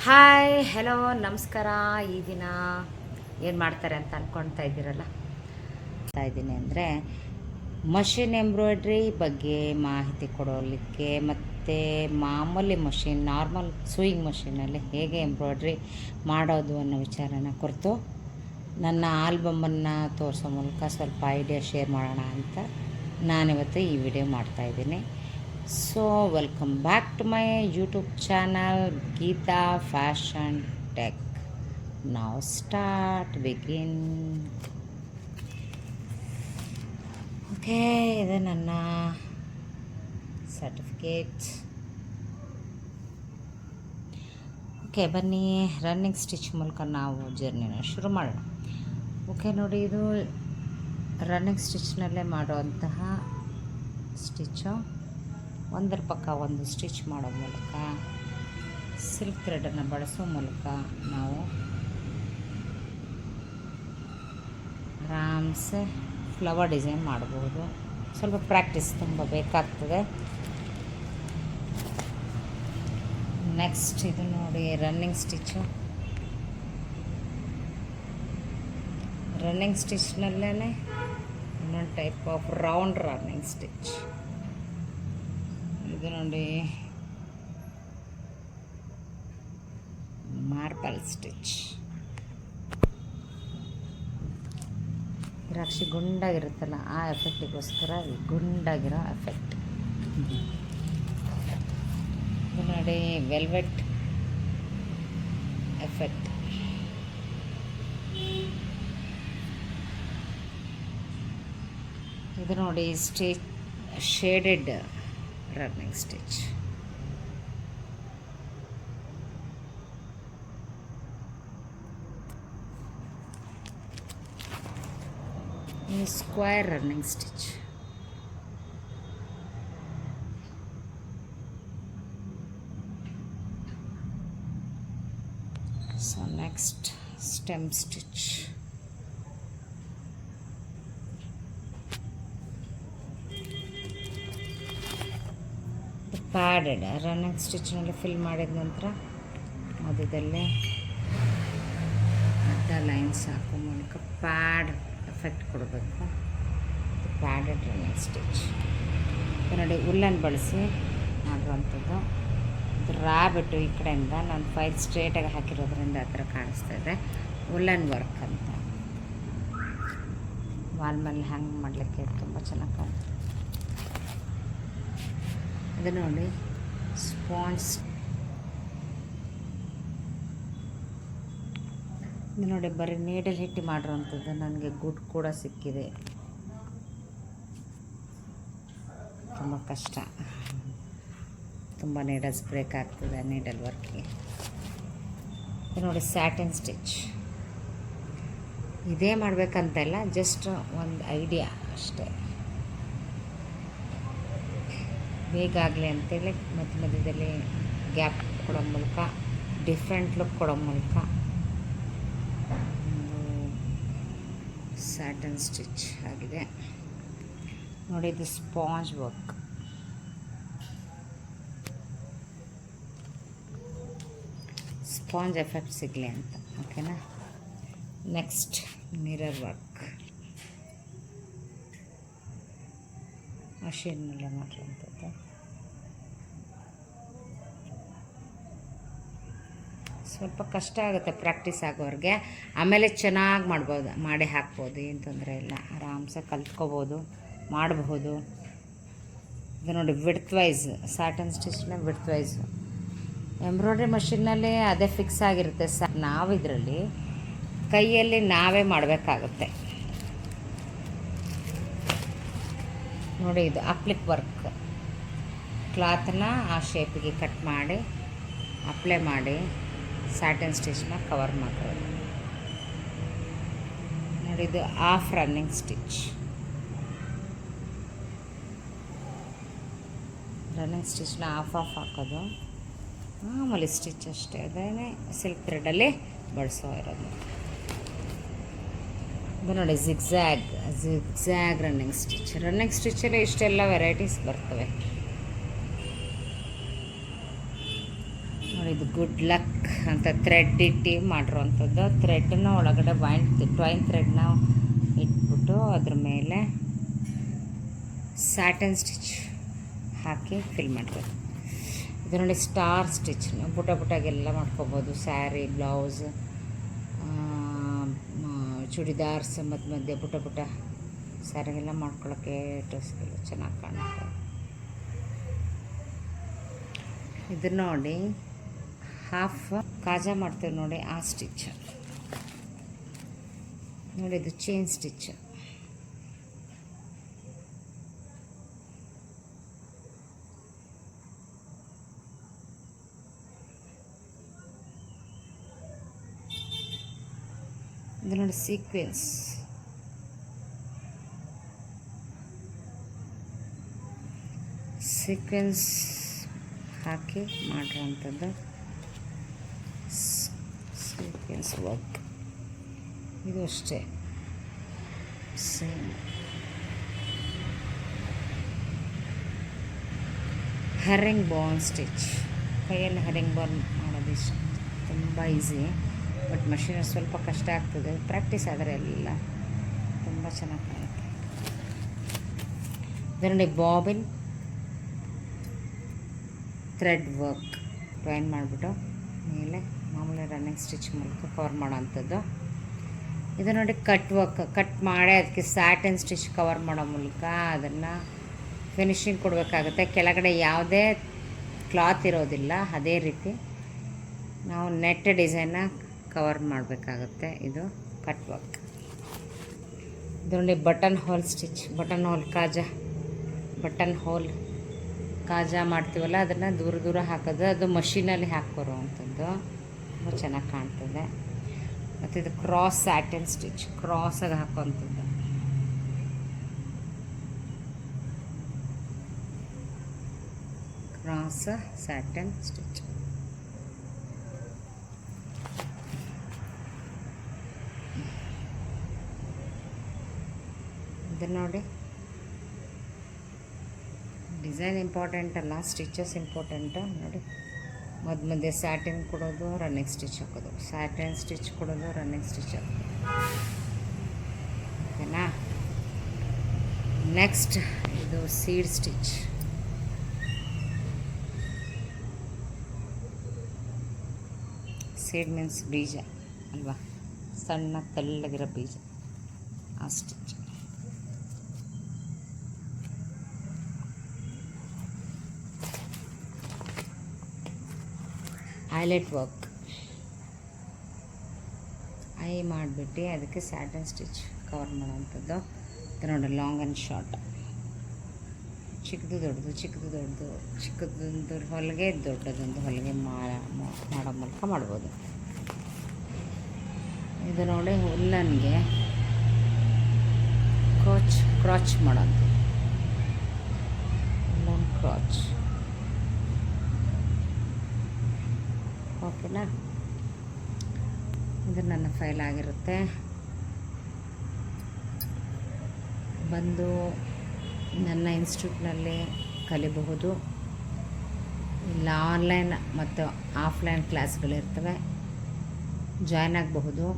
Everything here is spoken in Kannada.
ಹಾಯ್ ಹೆಲೋ ನಮಸ್ಕಾರ. ಈ ದಿನ ಏನು ಮಾಡ್ತಾರೆ ಅಂತ ಅಂದ್ಕೊಳ್ತಾ ಇದ್ದೀರಲ್ಲ, ಇದ್ದೀನಿ ಅಂದರೆ ಮಷಿನ್ ಎಂಬ್ರಾಯ್ಡ್ರಿ ಬಗ್ಗೆ ಮಾಹಿತಿ ಕೊಡೋಲಿಕ್ಕೆ, ಮತ್ತು ಮಾಮೂಲಿ ಮಷಿನ್ ನಾರ್ಮಲ್ ಸೂಯಿಂಗ್ ಮಷಿನಲ್ಲಿ ಹೇಗೆ ಎಂಬ್ರಾಯ್ಡ್ರಿ ಮಾಡೋದು ಅನ್ನೋ ವಿಚಾರನ ಕುರಿತು ನನ್ನ ಆಲ್ಬಮನ್ನು ತೋರಿಸೋ ಮೂಲಕ ಸ್ವಲ್ಪ ಐಡಿಯಾ ಶೇರ್ ಮಾಡೋಣ ಅಂತ ನಾನಿವತ್ತು ಈ ವಿಡಿಯೋ ಮಾಡ್ತಾಯಿದ್ದೀನಿ. So welcome back to my YouTube channel Geeta fashion tech. ನಾವು ಸ್ಟಾರ್ಟ್ ಬಿಗಿನ್. ಓಕೆ, ಇದು ನನ್ನ ಸರ್ಟಿಫಿಕೇಟ್. ಓಕೆ, ಬನ್ನಿ ರನ್ನಿಂಗ್ ಸ್ಟಿಚ್ ಮೂಲಕ ನಾವು ಜರ್ನಿನ ಶುರು ಮಾಡೋಣ. ಓಕೆ ನೋಡಿ, ಇದು ರನ್ನಿಂಗ್ ಸ್ಟಿಚ್ನಲ್ಲೇ ಮಾಡುವಂತಹ ಸ್ಟಿಚ್ಚು. ಒಂದರ ಪಕ್ಕ ಒಂದು ಸ್ಟಿಚ್ ಮಾಡೋ ಮೂಲಕ, ಸಿಲ್ಕ್ ಥ್ರೆಡನ್ನು ಬಳಸೋ ಮೂಲಕ ನಾವು ಆರಾಮ್ಸೆ ಫ್ಲವರ್ ಡಿಸೈನ್ ಮಾಡಬಹುದು. ಸ್ವಲ್ಪ ಪ್ರಾಕ್ಟೀಸ್ ತುಂಬ ಬೇಕಾಗ್ತದೆ. ನೆಕ್ಸ್ಟ್ ಇದು ನೋಡಿ ರನ್ನಿಂಗ್ ಸ್ಟಿಚ್ಚು. ರನ್ನಿಂಗ್ ಸ್ಟಿಚ್ನಲ್ಲೇ ಇನ್ನೊಂದು type of round running stitch. ಇದು ನೋಡಿ ಮಾರ್ಬಲ್ ಸ್ಟಿಚ್. ದ್ರಾಕ್ಷಿ ಗುಂಡಾಗಿರುತ್ತಲ್ಲ, ಆ ಎಫೆಕ್ಟಿಗೋಸ್ಕರ ಈ ಗುಂಡಾಗಿರೋ ಎಫೆಕ್ಟ್. ಇದು ನೋಡಿ ವೆಲ್ವೆಟ್ ಎಫೆಕ್ಟ್. ಇದು ನೋಡಿ ಸ್ಟಿಚ್ ಶೇಡೆಡ್ ರನ್ನಿಂಗ್ ಸ್ಟಿಚ್. ಈ square running stitch. So next stem stitch. Padded running ಸ್ಟಿಚ್ನಲ್ಲಿ ಫಿಲ್ ಮಾಡಿದ ನಂತರ ಮಧ್ಯದಲ್ಲೇ ಅಡ್ಡ ಲೈನ್ಸ್ ಹಾಕೋ ಮೂಲಕ ಪ್ಯಾಡ್ ಎಫೆಕ್ಟ್ ಕೊಡಬೇಕು. Padded running stitch. ನೋಡಿ ಉಲ್ಲನ್ ಬಳಸಿ ಮಾಡುವಂಥದ್ದು. ಇದು ರ್ಯಾಬಿಟ್ಟು ಈ ಕಡೆಯಿಂದ ನಾನು ಫೈಲ್ ಸ್ಟ್ರೇಟಾಗಿ ಹಾಕಿರೋದ್ರಿಂದ ಆ ಥರ ಕಾಣಿಸ್ತಾ ಇದೆ. ಉಲ್ಲನ್ ವರ್ಕ್ ಅಂತ ವಾಲ್ ಮೇಲೆ ಹ್ಯಾಂಗ್ ಮಾಡಲಿಕ್ಕೆ ತುಂಬ ಚೆನ್ನಾಗಿ ಕಾಣ್ತದೆ. ಇದು ನೋಡಿ ಸ್ಪಾಂಜ್. ಇದು ನೋಡಿ ಬರೀ ನೀಡಲ್ ಹಿಟ್ಟು ಮಾಡಿರೋವಂಥದ್ದು. ನನಗೆ ಗುಡ್ ಕೂಡ ಸಿಕ್ಕಿದೆ. ತುಂಬ ಕಷ್ಟ, ತುಂಬ ನೀಡಲ್ಸ್ ಬ್ರೇಕ್ ಆಗ್ತದೆ ನೀಡಲ್ ವರ್ಕಿಗೆ. ಇದು ನೋಡಿ ಸ್ಯಾಟಿನ್ ಸ್ಟಿಚ್. ಇದೇ ಮಾಡಬೇಕಂತೆಲ್ಲ, ಜಸ್ಟ್ ಒಂದು ಐಡಿಯಾ ಅಷ್ಟೇ, ಬೇಗ ಆಗಲಿ ಅಂತೇಳಿ ಮಧ್ಯ ಮಧ್ಯದಲ್ಲಿ ಗ್ಯಾಪ್ ಕೊಡೋ ಮೂಲಕ, ಡಿಫ್ರೆಂಟ್ ಲುಕ್ ಕೊಡೋ ಮೂಲಕ ಸ್ಯಾಟನ್ ಸ್ಟಿಚ್ ಆಗಿದೆ ನೋಡಿ. ಇದು ಸ್ಪಾಂಜ್ ವರ್ಕ್. ಸ್ಪಾಂಜ್ ಎಫೆಕ್ಟ್ ಸಿಗಲಿ ಅಂತ. ಓಕೆನಾ. Next mirror work. ಮಷೀನ್ನಲ್ಲೇ ಮಾಡಿರುವಂಥದ್ದು. ಸ್ವಲ್ಪ ಕಷ್ಟ ಆಗುತ್ತೆ ಪ್ರಾಕ್ಟೀಸ್ ಆಗೋರಿಗೆ. ಆಮೇಲೆ ಚೆನ್ನಾಗಿ ಮಾಡ್ಬೋದು, ಮಾಡಿ ಹಾಕ್ಬೋದು, ಏನು ತೊಂದರೆ ಇಲ್ಲ. ಆರಾಮ್ಸೆ ಕಲ್ತ್ಕೋಬೋದು, ಮಾಡಬಹುದು. ಇದು ನೋಡಿ ವಿಡ್ತ್ ವೈಸ್ ಸ್ಯಾಟನ್ ಸ್ಟಿಚ್ನ ವಿಡ್ತ್ ವೈಸು. ಎಂಬ್ರಾಯ್ಡ್ರಿ ಮಷಿನ್ನಲ್ಲಿ ಅದೇ ಫಿಕ್ಸ್ ಆಗಿರುತ್ತೆ. ನಾವು ಇದರಲ್ಲಿ ಕೈಯಲ್ಲಿ ನಾವೇ ಮಾಡಬೇಕಾಗುತ್ತೆ ನೋಡಿ. ಇದು ಅಪ್ಲಿಕ್ ವರ್ಕ್. ಕ್ಲಾತನ್ನ ಆ ಶೇಪಿಗೆ ಕಟ್ ಮಾಡಿ ಅಪ್ಲೈ ಮಾಡಿ ಸ್ಯಾಟನ್ ಸ್ಟಿಚ್ನ ಕವರ್ ಮಾಡೋದು ನೋಡಿ. ಇದು ಹಾಫ್ ರನ್ನಿಂಗ್ ಸ್ಟಿಚ್. ರನ್ನಿಂಗ್ ಸ್ಟಿಚ್ನ ಹಾಫ್ ಹಾಕೋದು, ಮಾಮೂಲಿ ಸ್ಟಿಚ್ ಅಷ್ಟೇ. ಅದೇ ಸಿಲ್ಕ್ ಥ್ರೆಡಲ್ಲಿ ಬಳಸೋ ಇರೋದು. ಇದು ನೋಡಿ ಜಿಗ್ಜ್ಯಾಗ್ ರನ್ನಿಂಗ್ ಸ್ಟಿಚ್. ರನ್ನಿಂಗ್ ಸ್ಟಿಚ್ಚಲ್ಲಿ ಇಷ್ಟೆಲ್ಲ ವೆರೈಟೀಸ್ ಬರ್ತವೆ. ನೋಡಿ, ಇದು ಗುಡ್ ಲಕ್ ಅಂತ ಥ್ರೆಡ್ ಇಟ್ಟು ಮಾಡಿರೋವಂಥದ್ದು. ಥ್ರೆಡ್ನ ಒಳಗಡೆ ಟ್ವೈನ್ ಥ್ರೆಡ್ನ ಇಟ್ಬಿಟ್ಟು ಅದ್ರ ಮೇಲೆ ಸ್ಯಾಟನ್ ಸ್ಟಿಚ್ ಹಾಕಿ ಫಿಲ್ ಮಾಡಬೇಕು. ಇದು ನೋಡಿ ಸ್ಟಾರ್ ಸ್ಟಿಚ್, ಪುಟಾಗೆಲ್ಲ ಮಾಡ್ಕೋಬೋದು. ಸ್ಯಾರಿ, ಬ್ಲೌಸ್, ಚೂಡಿದಾರ್ಸ್ ಮಧ್ಯೆ ಪುಟ ಸ್ಯಾರಿಗೆಲ್ಲ ಮಾಡ್ಕೊಳ್ಳೋಕ್ಕೆ ಡ್ರೆಸ್ಗೆಲ್ಲ ಚೆನ್ನಾಗಿ ಕಾಣುತ್ತೆ. ಇದು ನೋಡಿ ಹಾಫ್ ಕಾಜಾ ಮಾಡ್ತೀವಿ ನೋಡಿ, ಆ ಸ್ಟಿಚ್ ನೋಡಿ. ಇದು ಚೈನ್ ಸ್ಟಿಚ್. ಇದು ನೋಡಿ ಸೀಕ್ವೆನ್ಸ್. ಹಾಕಿ ಮಾಡಿರೋವಂಥದ್ದು ಸೀಕ್ವೆನ್ಸ್ ವರ್ಕ್. ಇದು ಅಷ್ಟೇ ಸೇಮ್. ಹರಿಂಗ್ ಬಾನ್ ಸ್ಟಿಚ್. ಕೈಯಲ್ಲಿ ಹರಿಂಗ್ ಬಾನ್ ಮಾಡೋದು ಇಷ್ಟ, ತುಂಬ ಈಸಿ. ಬಟ್ ಮಷೀನ್ ಸ್ವಲ್ಪ ಕಷ್ಟ ಆಗ್ತದೆ, ಪ್ರಾಕ್ಟೀಸ್ ಆದರೆ ಎಲ್ಲ ತುಂಬ ಚೆನ್ನಾಗಿ ಕಾಣುತ್ತೆ. ಇದರಲ್ಲಿ ಬಾಬಿನ್ ಥ್ರೆಡ್ ವರ್ಕ್ ಟ್ವೈನ್ ಮಾಡಿಬಿಟ್ಟು ಮೇಲೆ ಮಾಮೂಲಿ ರನ್ನಿಂಗ್ ಸ್ಟಿಚ್ ಮೂಲಕ ಕವರ್ ಮಾಡೋವಂಥದ್ದು. ಇದು ನೋಡಿ ಕಟ್ ವರ್ಕ್. ಕಟ್ ಮಾಡಿ ಅದಕ್ಕೆ ಸ್ಯಾಟನ್ ಸ್ಟಿಚ್ ಕವರ್ ಮಾಡೋ ಮೂಲಕ ಅದನ್ನು ಫಿನಿಶಿಂಗ್ ಕೊಡಬೇಕಾಗುತ್ತೆ. ಕೆಳಗಡೆ ಯಾವುದೇ ಕ್ಲಾತ್ ಇರೋದಿಲ್ಲ, ಅದೇ ರೀತಿ ನಾವು ನೆಟ್ ಡಿಸೈನ್ನ ಕವರ್ ಮಾಡಬೇಕಾಗುತ್ತೆ. ಇದು ಕಟ್ ವರ್ಕ್. ಇದು ನೋಡಿ button hole stitch. Button hole ಕಾಜಾ ಮಾಡ್ತೀವಲ್ಲ, ಅದನ್ನು ದೂರ ಹಾಕೋದು. ಅದು ಮಷೀನಲ್ಲಿ ಹಾಕ್ಬರುವಂಥದ್ದು, ತುಂಬ ಚೆನ್ನಾಗಿ ಕಾಣ್ತದೆ. ಮತ್ತು ಇದು ಕ್ರಾಸ್ ಸ್ಯಾಟನ್ ಸ್ಟಿಚ್, ಕ್ರಾಸಾಗಿ ಹಾಕೋವಂಥದ್ದು. Cross satin stitch. ಇದು ನೋಡಿ ಡಿಸೈನ್ ಇಂಪಾರ್ಟೆಂಟ್ ಅಲ್ಲ, ಸ್ಟಿಚಸ್ ಇಂಪಾರ್ಟೆಂಟು. ನೋಡಿ ಮಧ್ಯೆ ಸ್ಯಾಟಿನ್ ಕೊಡೋದು, ರನ್ನಿಂಗ್ ಸ್ಟಿಚ್ ಹಾಕೋದು, ಸ್ಯಾಟಿನ್ ಸ್ಟಿಚ್ ಕೊಡೋದು, ರನ್ನಿಂಗ್ ಸ್ಟಿಚ್ ಹಾಕೋದು. ಓಕೆನಾ? ನೆಕ್ಸ್ಟ್ ಇದು ಸೀಡ್ ಸ್ಟಿಚ್. ಸೀಡ್ ಮೀನ್ಸ್ ಬೀಜ ಅಲ್ವಾ, ಸಣ್ಣ ತೆಳ್ಳಗಿರೋ ಬೀಜ, ಆ ಸ್ಟಿಚ್. Highlight work. ಐ ಮಾಡಿಬಿಟ್ಟು ಅದಕ್ಕೆ ಸ್ಯಾಟನ್ ಸ್ಟಿಚ್ ಕವರ್ ಮಾಡೋವಂಥದ್ದು. ನೋಡಿ ಲಾಂಗ್ ಆ್ಯಂಡ್ ಶಾರ್ಟ್, ಚಿಕ್ಕದು ಚಿಕ್ಕದೊಂದು ಹೊಲಿಗೆ, ದೊಡ್ಡದೊಂದು ಹೊಲಿಗೆ ಮಾಡೋ ಮೂಲಕ ಮಾಡ್ಬೋದು. ಇದು ನೋಡಿ ಉಲ್ಲನ್ಗೆ ಕ್ರಾಚ್ ಮಾಡೋದು, ಉಲ್ಲನ್ ಕ್ರಾಚ್. ಓಕೆನಾ? ಇದು ನನ್ನ ಫೈಲ್ ಆಗಿರುತ್ತೆ. ಬಂದು ನನ್ನ ಇನ್ಸ್ಟಿಟ್ಯೂಟ್ನಲ್ಲಿ ಕಲಿಬಹುದು, ಇಲ್ಲ ಆನ್ಲೈನ್ ಮತ್ತು ಆಫ್ಲೈನ್ ಕ್ಲಾಸ್ಗಳಿರ್ತವೆ, ಜಾಯ್ನ್ ಆಗಬಹುದು.